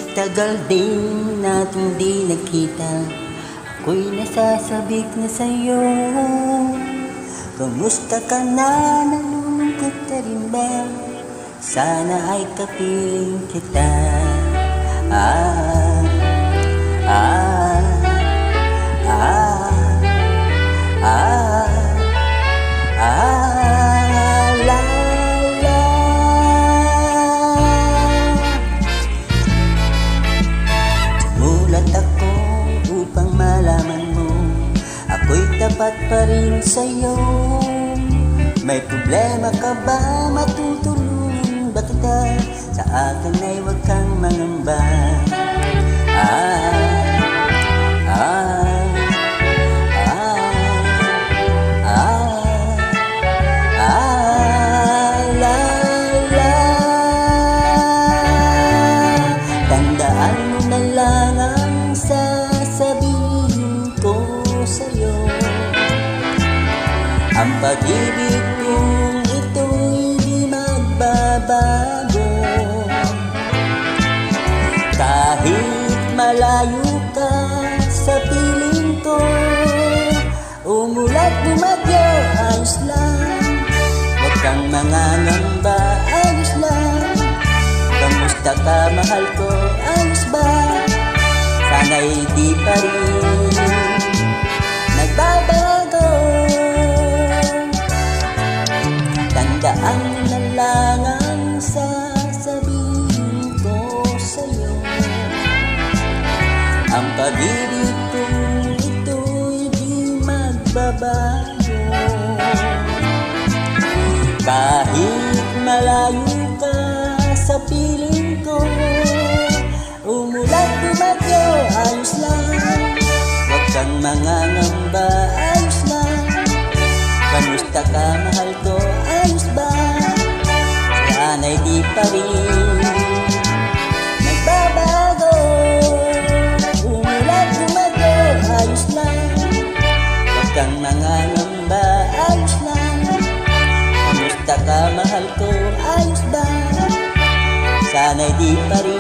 Tagal din natin di nagkita, ako'y nasasabik na sa'yo. Kamusta ka na? Nalulungkot ka rin ba? Sana ay kapiling kita. Ah, ah, ah, ah, ah, la, la. Sumulat ako upang malaman mo ako'y tapat pa rin sa'yo. May problema ka ba? Matutulungan ba kita? Sa akin ay huwag kang mangamba. La, la. Tandaan mo na lang ang sasabihin ko sa'yo. Ang pag-ibig kong ito'y di magbabago. Kahit malayo ka sa piling ko, umulat bumagyo, ayos lang. Huwag kang mangangamba, ayos lang. Kamusta ka, mahal ko, ayos ba? Sana'y di pa rin nagbabago. Tandaan na lang ang sasabihin ko sa'yo. Ang pag-ibig kong ito'y di magbabago. Kahit malayo ka sa piling ko, umulat bumagyo, ayos lang. Huwag kang mangangamba, ayos lang. Kamusta ka, mahal ko, ayos ba? Sana'y di pa rin nagbabago. Umulat bumagyo, ayos lang. Huwag kang mangangamba, ayos lang. Kamusta ka, mahal ko, ayos ba? Sana'y di pa rin